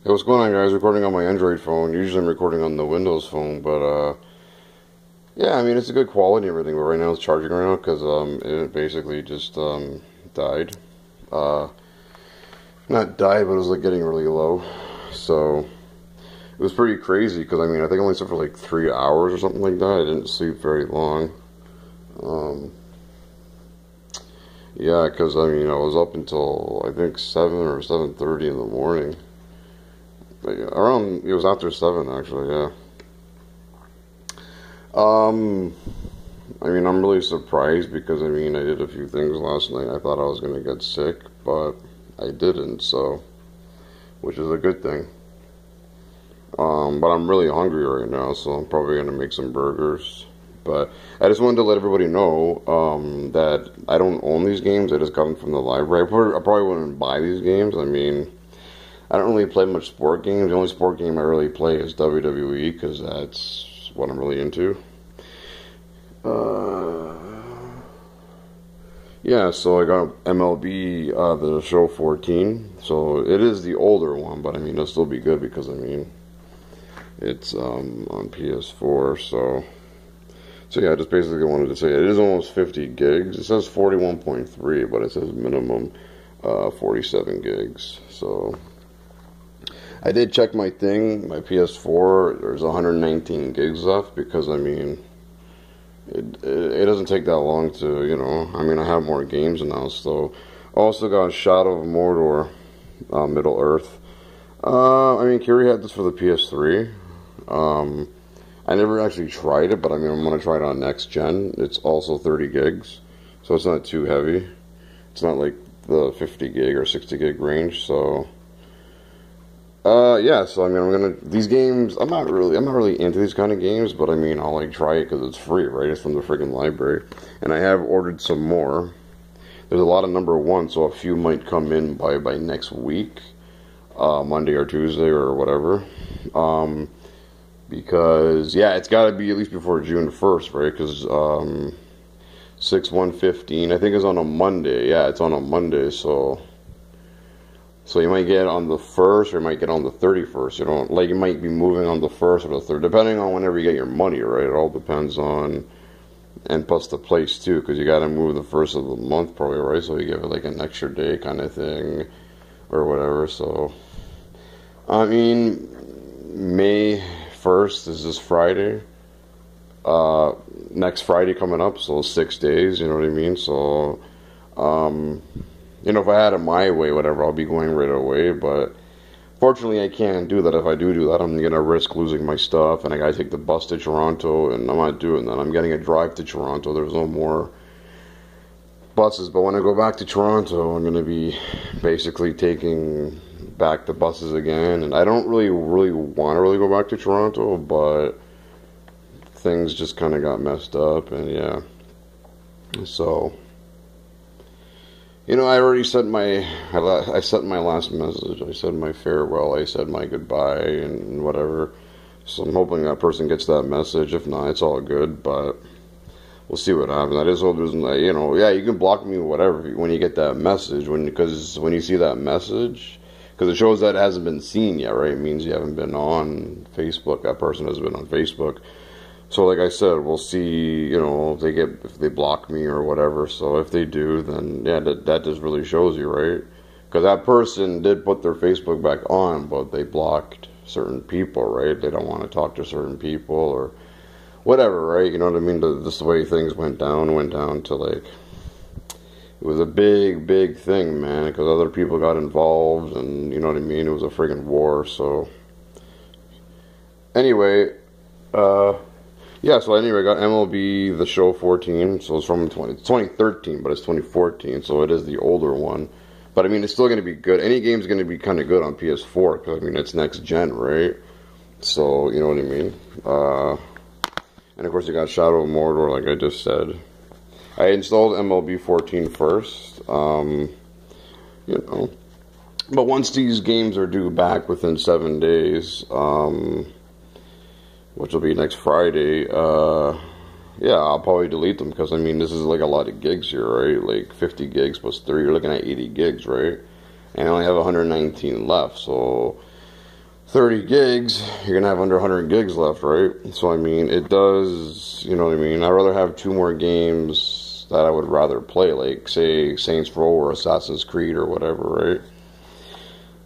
Hey, what's going on, guys? Recording on my Android phone. Usually I'm recording on the Windows phone, but yeah, I mean it's a good quality and everything. But right now it's charging right now because it basically just died. Uh, Not died, but it was like getting really low. So it was pretty crazy because I mean I think I only slept for like 3 hours or something like that. I didn't sleep very long. Um, yeah, because I mean I was up until I think 7 or 7:30 in the morning. Like, around it was after 7 actually. Yeah. Um, I mean, I'm really surprised because I mean, I did a few things last night. I thought I was gonna get sick, but I didn't, so which is a good thing. But I'm really hungry right now, so I'm probably gonna make some burgers. But I just wanted to let everybody know that I don't own these games. I just got them from the library. I probably wouldn't buy these games. I mean, I don't really play much sport games. The only sport game I really play is WWE because that's what I'm really into. Uh, yeah, so I got MLB the Show 14. So it is the older one, but I mean it'll still be good because I mean it's on PS4. So yeah, I just basically wanted to say it is almost 50 gigs. It says 41.3, but it says minimum 47 gigs. So I did check my thing, my PS4. There's 119 gigs left because I mean. It doesn't take that long to, you know, I mean, I have more games now, so. Also got Shadow of Mordor, Middle Earth. I mean, Kiri had this for the PS3. I never actually tried it, but I mean, I'm going to try it on next gen. It's also 30 gigs, so it's not too heavy. It's not like the 50 gig or 60 gig range, so. Yeah, so I mean, these games, I'm not really into these kind of games, but I mean, I'll like try it because it's free, right? It's from the friggin' library. And I have ordered some more. There's a lot of number one, so a few might come in by next week, Monday or Tuesday or whatever. Because, yeah, it's got to be at least before June 1st, right? Because, 6/1/15, I think is on a Monday. Yeah, it's on a Monday, so you might get on the 1st or you might get on the 31st. You know, like you might be moving on the 1st or the 3rd, depending on whenever you get your money, right? It all depends on, and plus the place too, because you got to move the 1st of the month probably, right? So you give it like an extra day kind of thing or whatever. So, I mean, May 1st is this Friday. Next Friday coming up, so 6 days, you know what I mean? So, you know, if I had it my way, whatever, I'll be going right away, but fortunately I can't do that. If I do that, I'm gonna risk losing my stuff, and I gotta take the bus to Toronto, and I'm not doing that. I'm getting a drive to Toronto. There's no more buses, but when I go back to Toronto, I'm gonna be basically taking back the buses again, and I don't really want to go back to Toronto, but things just kind of got messed up, and yeah, so. You know, I already said I sent my last message. I said my farewell. I said my goodbye and whatever. So I'm hoping that person gets that message. If not, it's all good. But we'll see what happens. I just hope there's, you know, yeah, you can block me or whatever when you get that message. Because when you see that message, because it shows that it hasn't been seen yet, right? It means you haven't been on Facebook. That person hasn't been on Facebook. So like I said, we'll see, you know, if they block me or whatever. So if they do, then yeah, that just really shows you, right? Because that person did put their Facebook back on, but they blocked certain people, right? They don't want to talk to certain people or whatever, right? You know what I mean? Just the way things went down to like, it was a big thing, man, because other people got involved and, you know what I mean? It was a friggin' war, so. Anyway, yeah, so anyway, I got MLB The Show 14, so it's from 2013, but it's 2014, so it is the older one. But I mean, it's still going to be good. Any game's going to be kind of good on PS4, because I mean, it's next gen, right? So, you know what I mean? And of course, you got Shadow of Mordor, like I just said. I installed MLB 14 first, you know. But once these games are due back within 7 days, which will be next Friday, yeah, I'll probably delete them, because, I mean, this is, like, a lot of gigs here, right? Like, 50 gigs plus 3, you're looking at 80 gigs, right? And I only have 119 left, so 30 gigs, you're gonna have under 100 gigs left, right? So I mean, it does, you know what I mean? I'd rather have 2 more games that I would rather play, like say Saints Row or Assassin's Creed or whatever, right?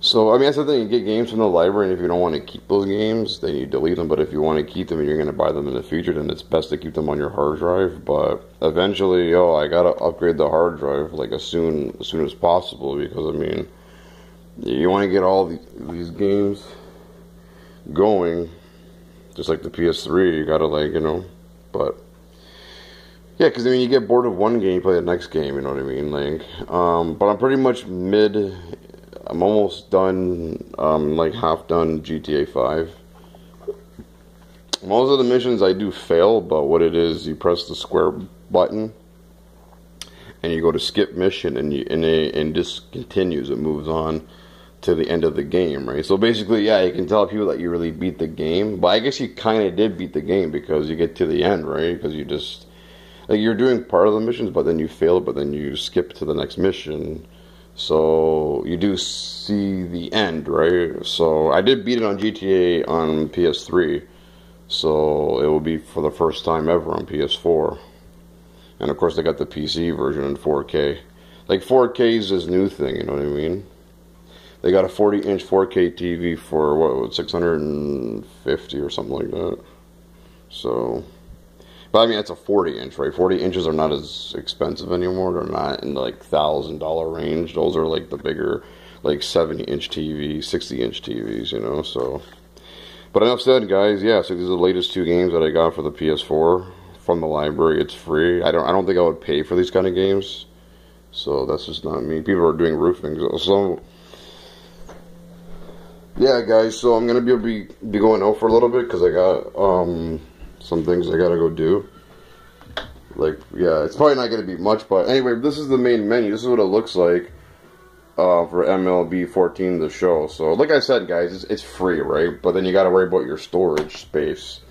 So I mean, that's the thing, you get games from the library, and if you don't want to keep those games, then you delete them. But if you want to keep them and you're gonna buy them in the future, then it's best to keep them on your hard drive. But eventually, I gotta upgrade the hard drive like as soon as possible, because I mean, you want to get all these games going, just like the PS3. You gotta, like, but yeah, because I mean, you get bored of one game, you play the next game, you know what I mean? Like, but I'm pretty much I'm almost done, like half done GTA 5. Most of the missions I do fail, but what it is, you press the square button and you go to skip mission, and it just continues, it moves on to the end of the game, right? So basically, yeah, you can tell people that you really beat the game, but I guess you kind of did beat the game, because you get to the end, right? Because you just, like, you're doing part of the missions, but then you fail, but then you skip to the next mission, so you do see the end, right? So I did beat it on GTA on PS3, so it will be for the first time ever on PS4, and of course they got the PC version in 4K. Like, 4K is this new thing, you know what I mean? They got a 40-inch 4K TV for, what, 650 or something like that. So, but I mean, it's a 40-inch, right? 40 inches are not as expensive anymore. They're not in the, like, $1,000 range. Those are, like, the bigger, like, 70-inch TVs, 60-inch TVs, so. But enough said, guys. Yeah, so these are the latest 2 games that I got for the PS4 from the library. It's free. I don't think I would pay for these kind of games. So that's just not me. People are doing roofing. So yeah, guys, so I'm going to be going out for a little bit, because I got some things I got to go do. Like, yeah, it's probably not going to be much, but anyway, this is the main menu. This is what it looks like for MLB 14, the show. So, like I said, guys, it's free, right? But then you got to worry about your storage space.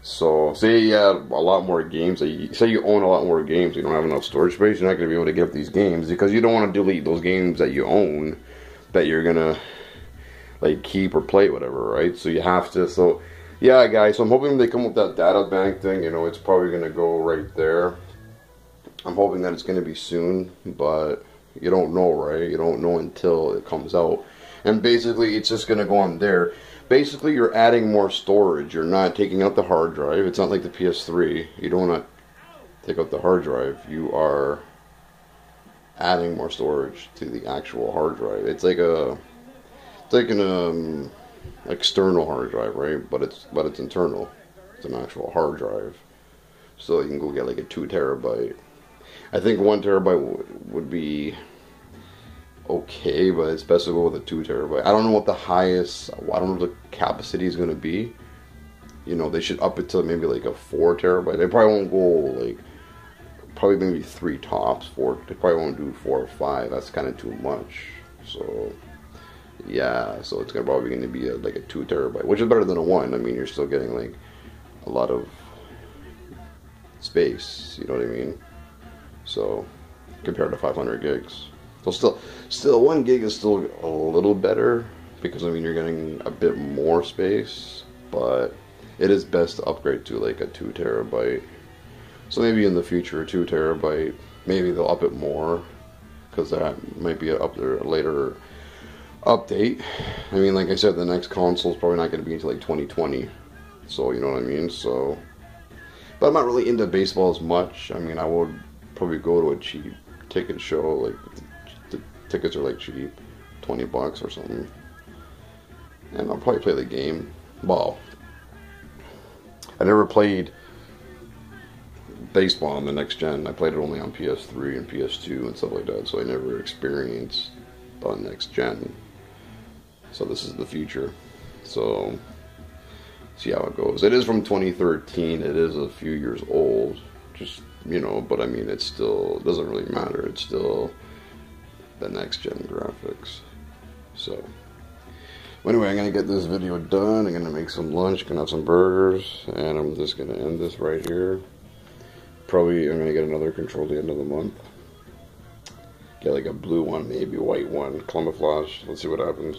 So, say you have a lot more games, say you own a lot more games, you don't have enough storage space, you're not going to be able to get these games, because you don't want to delete those games that you own that you're going to, like, keep or play, whatever, right? So you have to. So yeah, guys, so I'm hoping they come up with that data bank thing. It's probably going to go right there. I'm hoping that it's going to be soon, but you don't know, right? You don't know until it comes out. And basically, it's just going to go on there. Basically, you're adding more storage. You're not taking out the hard drive. It's not like the PS3. You don't want to take out the hard drive. You are adding more storage to the actual hard drive. It's like an external hard drive, right? But it's internal. It's an actual hard drive. So you can go get like a 2 terabyte. I think 1 terabyte would be okay, but it's best to go with a 2 terabyte. I don't know what the highest, I don't know what the capacity is going to be. They should up it to maybe like a 4 terabyte. They probably won't go like, probably maybe 3 tops. 4. They probably won't do 4 or 5. That's kind of too much. So yeah, so it's probably going to be like a 2 terabyte, which is better than a 1. I mean, you're still getting like a lot of space, you know what I mean? So compared to 500 gigs, so still 1 gig is still a little better, because I mean, you're getting a bit more space, but it is best to upgrade to like a 2 terabyte. So maybe in the future, a 2 terabyte, maybe they'll up it more, because that might be up there later update. I mean, like I said, the next console is probably not going to be until like 2020, so you know what I mean. So, but I'm not really into baseball as much. I mean, I would probably go to a cheap ticket show, like the tickets are like cheap, $20 or something, and I'll probably play the game. Well, I never played baseball on the next gen. I played it only on PS3 and PS2 and stuff like that, so I never experienced on next gen. So this is the future. So see how it goes. It is from 2013. It is a few years old. Just, but I mean, it doesn't really matter. It's still the next gen graphics. So anyway, I'm going to get this video done. I'm going to make some lunch, going to have some burgers, and I'm just going to end this right here. Probably I'm going to get another control at the end of the month. Get like a blue one, maybe a white one, camouflage. Let's see what happens.